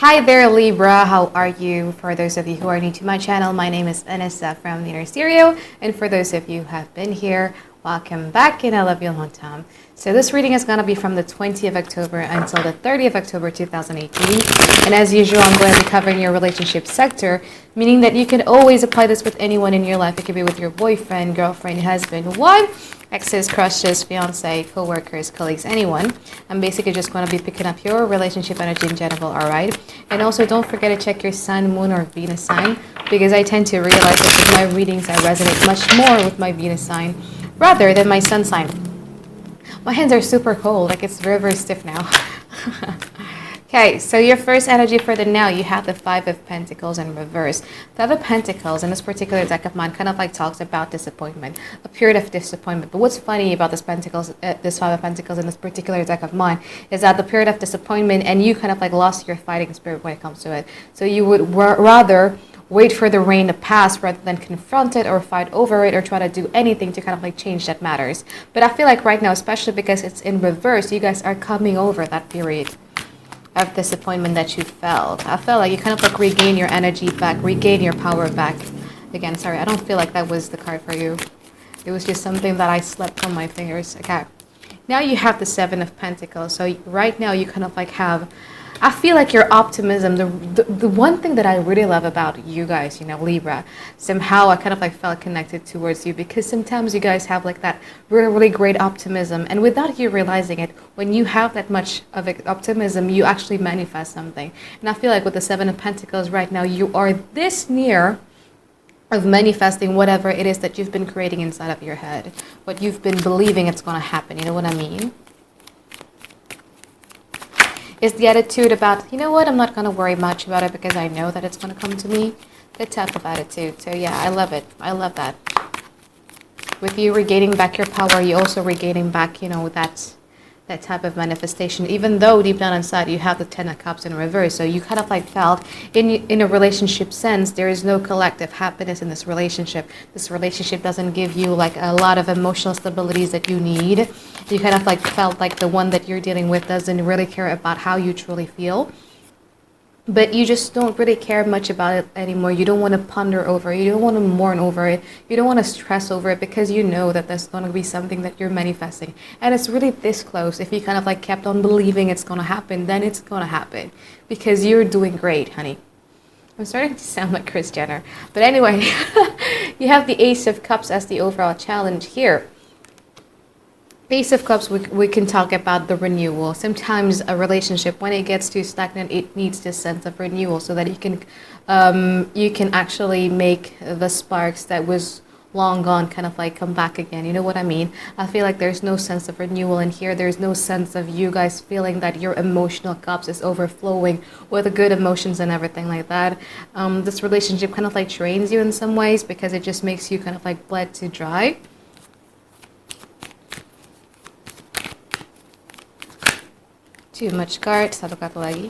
Hi there, Libra. How are you? For those of you who are new to my channel, my name is Vanessa from the Inner Stereo. And for those of you who have been here, welcome back and I love you a long time. So this reading is going to be from the 20th of October until the 30th of October 2018. And as usual, I'm going to be covering your relationship sector, meaning that you can always apply this with anyone in your life. It could be with your boyfriend, girlfriend, husband, wife, exes, crushes, fiance, co-workers, colleagues, anyone. I'm basically just going to be picking up your relationship energy in general, all right? And also don't forget to check your sun, moon, or Venus sign, because I tend to realize that with my readings I resonate much more with my Venus sign rather than my sun sign. My hands are super cold, like it's very, very stiff now. Okay, so your first energy for the now, you have the Five of Pentacles in reverse. Five of Pentacles in this particular deck of mine kind of like talks about disappointment, a period of disappointment. But what's funny about this Five of Pentacles in this particular deck of mine is that the period of disappointment and you kind of like lost your fighting spirit when it comes to it. So you would rather wait for the rain to pass rather than confront it or fight over it or try to do anything to kind of like change that matters. But I feel like right now, especially because it's in reverse, you guys are coming over that period of disappointment that you felt. I felt like you kind of like regain your energy back, regain your power back. Again, sorry, I don't feel like that was the card for you. It was just something that I slipped from my fingers. Okay. Now you have the Seven of Pentacles. So right now you kind of like have, I feel like your optimism, the one thing that I really love about you guys, you know, Libra, somehow I kind of like felt connected towards you because sometimes you guys have like that really, really great optimism. And without you realizing it, when you have that much of optimism, you actually manifest something. And I feel like with the Seven of Pentacles right now, you are this near of manifesting whatever it is that you've been creating inside of your head, what you've been believing it's going to happen. You know what I mean? Is the attitude about, you know what, I'm not going to worry much about it because I know that it's going to come to me. That type of attitude. So yeah, I love it. I love that. With you regaining back your power, you also regaining back, you know, that type of manifestation, even though deep down inside you have the Ten of Cups in reverse. So you kind of like felt in a relationship sense, there is no collective happiness in this relationship. This relationship doesn't give you like a lot of emotional stabilities that you need. You kind of like felt like the one that you're dealing with doesn't really care about how you truly feel. But you just don't really care much about it anymore. You don't want to ponder over it. You don't want to mourn over it. You don't want to stress over it because you know that there's going to be something that you're manifesting. And it's really this close. If you kind of like kept on believing it's going to happen, then it's going to happen because you're doing great, honey. I'm starting to sound like Kris Jenner. But anyway, you have the Ace of Cups as the overall challenge here. Ace of Cups, we can talk about the renewal. Sometimes a relationship, when it gets too stagnant, it needs this sense of renewal so that you can actually make the sparks that was long gone kind of like come back again. You know what I mean? I feel like there's no sense of renewal in here. There's no sense of you guys feeling that your emotional cups is overflowing with the good emotions and everything like that. This relationship kind of like drains you in some ways because it just makes you kind of like bled to dry. Too much cards, satu kartu lagi.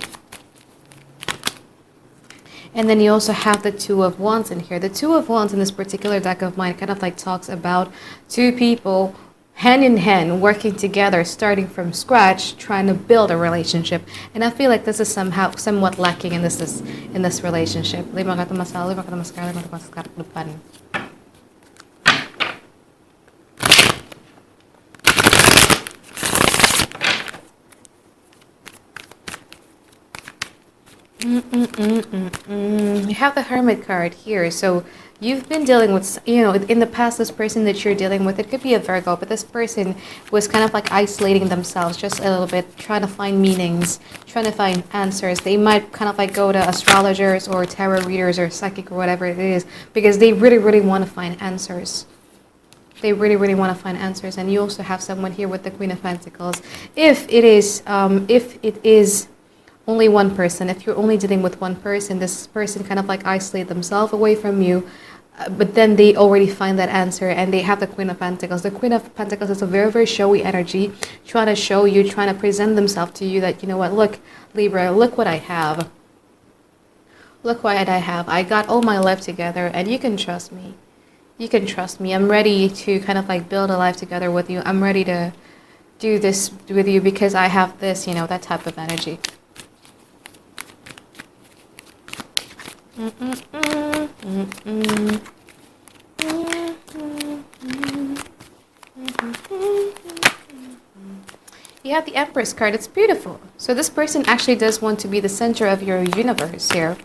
And then you also have the Two of Wands in here. The Two of Wands in this particular deck of mine kind of like talks about two people hand in hand working together, starting from scratch, trying to build a relationship. And I feel like this is somewhat lacking in this relationship. Lima kartu masalah, lima kartu masalah, lima kartu masalah ke depan. You have the Hermit card here. So you've been dealing with, you know, in the past, this person that you're dealing with, it could be a Virgo, but this person was kind of like isolating themselves just a little bit, trying to find meanings, trying to find answers. They might kind of like go to astrologers or tarot readers or psychic or whatever it is, because they really, really want to find answers. They really, really want to find answers. And you also have someone here with the Queen of Pentacles. If it is only one person, if you're only dealing with one person, this person kind of like isolate themselves away from you, but then they already find that answer and they have the Queen of Pentacles. The Queen of Pentacles is a very, very showy energy, trying to show you, trying to present themselves to you that, you know what, look, Libra, look what I have. Look what I have. I got all my life together and you can trust me. You can trust me. I'm ready to kind of like build a life together with you. I'm ready to do this with you because I have this, you know, that type of energy. You have the Empress card. It's beautiful. So this person actually does want to be the center of your universe here.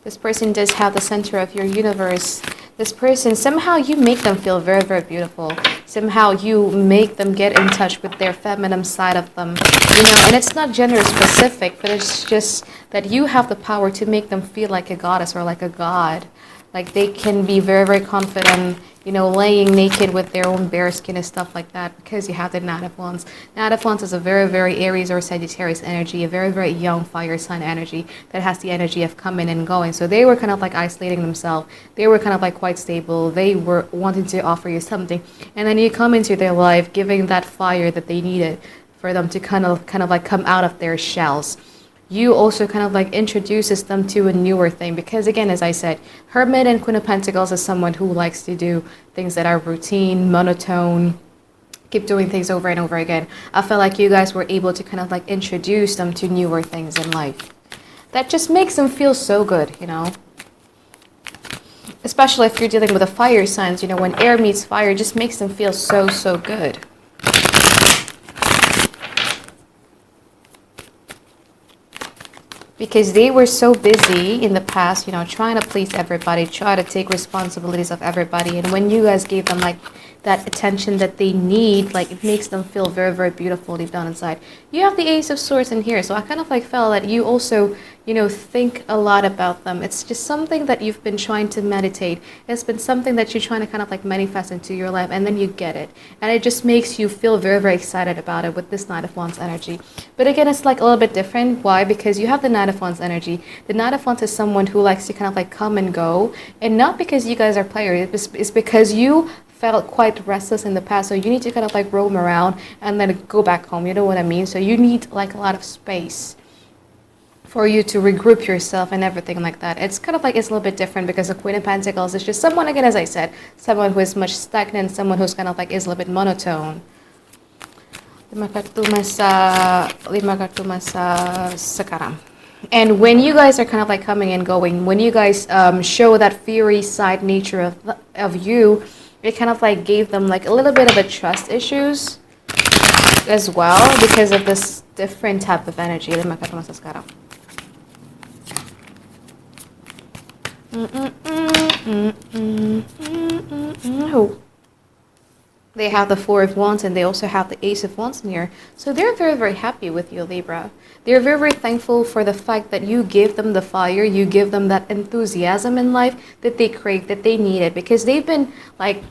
This person does have the center of your universe. This person, somehow you make them feel very, very beautiful. Somehow you make them get in touch with their feminine side of them. You know, and it's not gender specific, but it's just that you have the power to make them feel like a goddess or like a god. Like they can be very, very confident, you know, laying naked with their own bare skin and stuff like that because you have the Knight of Wands. Knight of Wands is a very, very Aries or Sagittarius energy, a very, very young fire sign energy that has the energy of coming and going. So they were kind of like isolating themselves. They were kind of like quite stable. They were wanting to offer you something. And then you come into their life giving that fire that they needed for them to kind of like come out of their shells. You also kind of like introduces them to a newer thing because again, as I said, Hermit and Queen of Pentacles is someone who likes to do things that are routine, monotone, keep doing things over and over again. I feel like you guys were able to kind of like introduce them to newer things in life. That just makes them feel so good, you know. Especially if you're dealing with the fire signs, you know, when air meets fire, it just makes them feel so, so good. Because they were so busy in the past, you know, trying to please everybody, try to take responsibilities of everybody. And when you guys gave them like that attention that they need, like it makes them feel very, very beautiful deep down inside. You have the Ace of Swords in here. So I kind of like felt that you also, you know, think a lot about them. It's just something that you've been trying to meditate. It's been something that you're trying to kind of like manifest into your life, and then you get it. And it just makes you feel very, very excited about it with this Knight of Wands energy. But again, it's like a little bit different. Why? Because you have the Knight of Wands energy. The Knight of Wands is someone who likes to kind of like come and go. And not because you guys are players. It's because you felt quite restless in the past, so you need to kind of like roam around and then go back home, you know what I mean? So you need like a lot of space for you to regroup yourself and everything like that. It's kind of like it's a little bit different because the Queen of Pentacles is just someone, again, as I said, someone who is much stagnant, someone who's kind of like is a little bit monotone. Lima kartu masa sekarang. And when you guys are kind of like coming and going, when you guys show that fiery side nature of you, it kind of like gave them like a little bit of a trust issues as well because of this different type of energy. They have the Four of Wands and they also have the Ace of Wands in here. So they're very, very happy with you, Libra. They're very, very thankful for the fact that you give them the fire, you give them that enthusiasm in life that they crave, that they needed, because they've been like,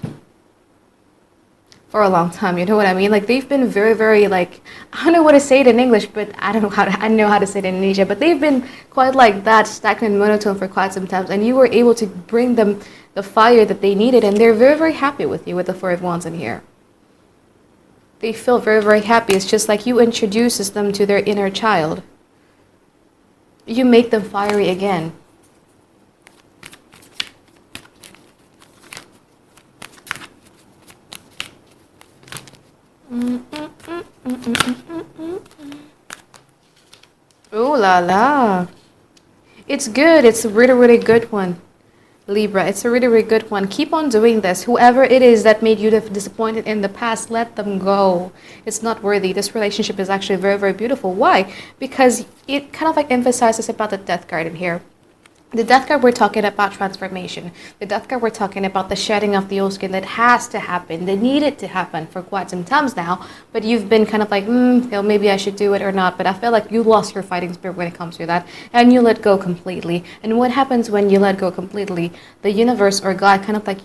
for a long time, you know what I mean? Like they've been very, very like, I don't know what to say it in English, but I don't know how to say it in Indonesia, but they've been quite like that stagnant monotone for quite some time, and you were able to bring them the fire that they needed, and they're very, very happy with you with the Four of Wands in here. They feel very, very happy. It's just like you introduces them to their inner child. You make them fiery again. Ooh la la. It's good. It's a really, really good one, Libra. It's a really, really good one. Keep on doing this. Whoever it is that made you disappointed in the past, let them go. It's not worthy. This relationship is actually very, very beautiful. Why? Because it kind of like emphasizes about the Death card in here. The Death card, we're talking about transformation. The Death card, we're talking about the shedding of the old skin that has to happen, that needed to happen for quite some times now. But you've been kind of like, maybe I should do it or not. But I feel like you lost your fighting spirit when it comes to that. And you let go completely. And what happens when you let go completely? The universe or God kind of like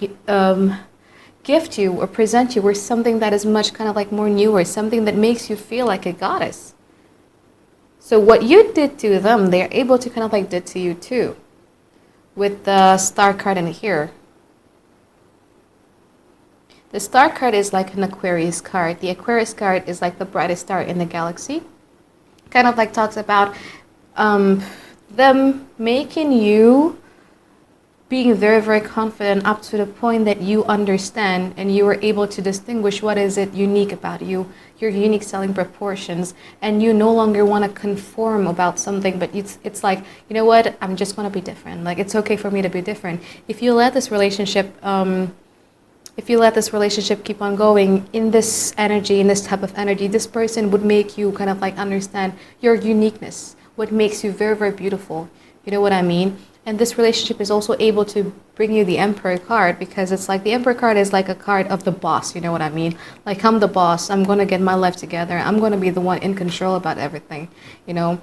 gift you or present you with something that is much kind of like more newer, something that makes you feel like a goddess. So what you did to them, they're able to kind of like did to you too. With the Star card in here. The Star card is like an Aquarius card. The Aquarius card is like the brightest star in the galaxy. Kind of like talks about them making you being very, very confident up to the point that you understand and you are able to distinguish what is it unique about you, your unique selling proportions, and you no longer want to conform about something, but it's like, you know what, I'm just going to be different. Like, it's okay for me to be different. If you let this relationship keep on going in this energy, in this type of energy, this person would make you kind of like understand your uniqueness, what makes you very, very beautiful. You know what I mean? And this relationship is also able to bring you the Emperor card, because it's like the Emperor card is like a card of the boss. You know what I mean? Like, I'm the boss. I'm going to get my life together. I'm going to be the one in control about everything, you know?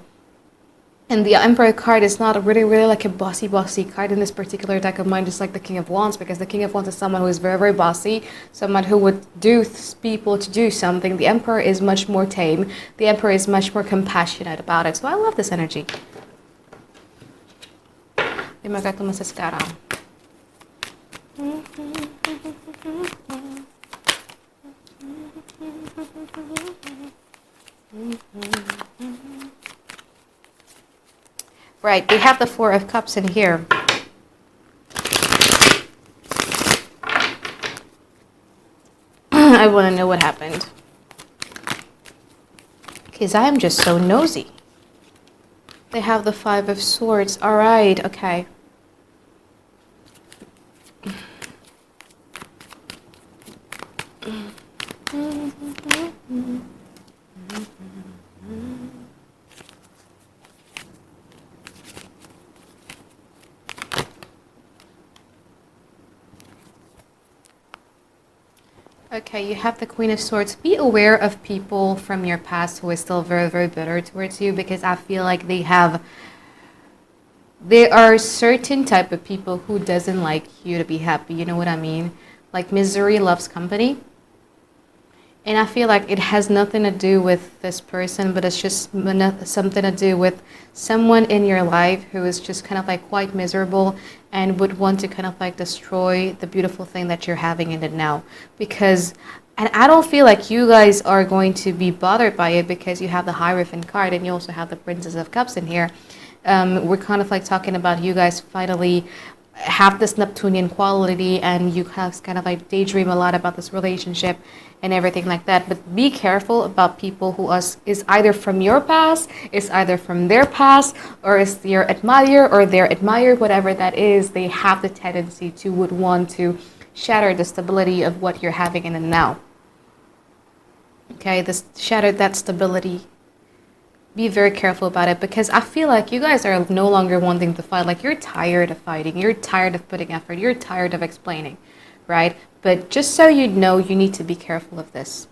And the Emperor card is not really, really like a bossy card in this particular deck of mine, just like the King of Wands, because the King of Wands is someone who is very, very bossy, someone who would do people to do something. The Emperor is much more tame. The Emperor is much more compassionate about it. So I love this energy. Right, we have the Four of Cups in here. I want to know what happened, because I am just so nosy. They have the Five of Swords. All right, okay. Okay, you have the Queen of Swords. Be aware of people from your past who are still very, very bitter towards you, because I feel like there are certain type of people who doesn't like you to be happy. You know what I mean? Like, misery loves company. And I feel like it has nothing to do with this person, but it's just something to do with someone in your life who is just kind of like quite miserable and would want to kind of like destroy the beautiful thing that you're having in it now. Because, and I don't feel like you guys are going to be bothered by it, because you have the Hierophant card and you also have the Princess of Cups in here. We're kind of like talking about you guys finally have this Neptunian quality, and you have kind of like daydream a lot about this relationship and everything like that. But be careful about people who is either from your past, is either from their past, or is your admirer or their admirer, whatever that is. They have the tendency to would want to shatter the stability of what you're having in and now. Okay, this shatter that stability. Be very careful about it, because I feel like you guys are no longer wanting to fight. Like, you're tired of fighting. You're tired of putting effort. You're tired of explaining, right? But just so you know, you need to be careful of this.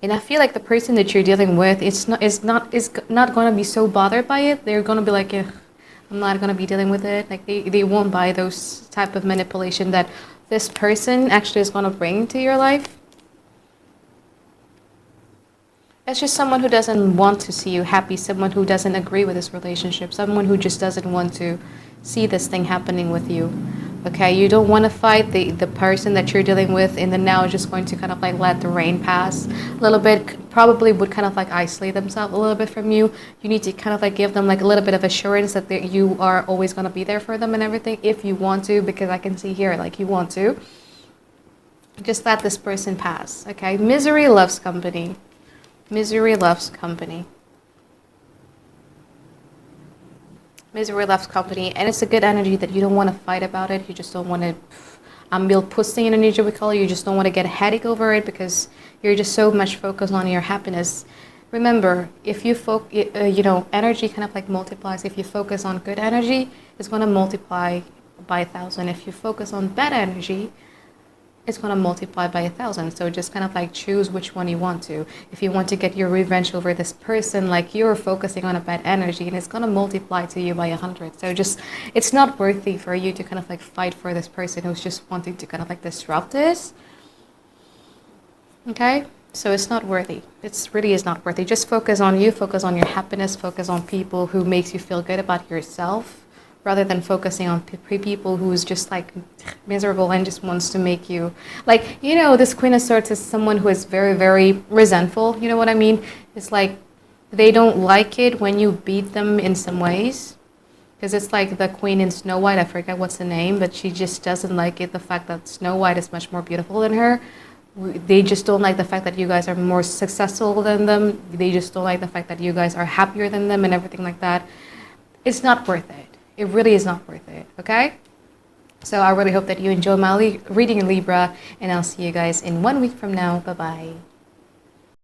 And I feel like the person that you're dealing with is not going to be so bothered by it. They're going to be like, I'm not going to be dealing with it. Like, they won't buy those type of manipulation that this person actually is going to bring to your life. It's just someone who doesn't want to see you happy, someone who doesn't agree with this relationship, someone who just doesn't want to see this thing happening with you. Okay, you don't want to fight the person that you're dealing with in the now, just going to kind of like let the rain pass a little bit, probably would kind of like isolate themselves a little bit from you. You need to kind of like give them like a little bit of assurance that you are always going to be there for them and everything, if you want to, because I can see here like you want to. Just let this person pass, okay? Misery loves company. Misery loves company. Misery loves company, and it's a good energy that you don't want to fight about it. You just don't want to pussy in energy, we call it. You just don't want to get a headache over it, because you're just so much focused on your happiness. Remember, if you energy kind of like multiplies. If you focus on good energy, it's going to multiply by 1,000. If you focus on bad energy, it's going to multiply by 1,000. So just kind of like choose which one you want to. If you want to get your revenge over this person, like you're focusing on a bad energy, and it's going to multiply to you by 100. So just, it's not worthy for you to kind of like fight for this person who's just wanting to kind of like disrupt this. Okay? So it's not worthy. It really is not worthy. Just focus on you, focus on your happiness, focus on people who makes you feel good about yourself, rather than focusing on people who's just like miserable and just wants to make you like, this Queen of Swords is someone who is very, very resentful. You know what I mean? It's like they don't like it when you beat them in some ways. because it's like the queen in Snow White. I forget what's the name, but she just doesn't like it, the fact that Snow White is much more beautiful than her. They just don't like the fact that you guys are more successful than them. They just don't like the fact that you guys are happier than them and everything like that. It's not worth it. It really is not worth it, okay? So I really hope that you enjoy my reading in Libra, and I'll see you guys in 1 week from now. Bye-bye.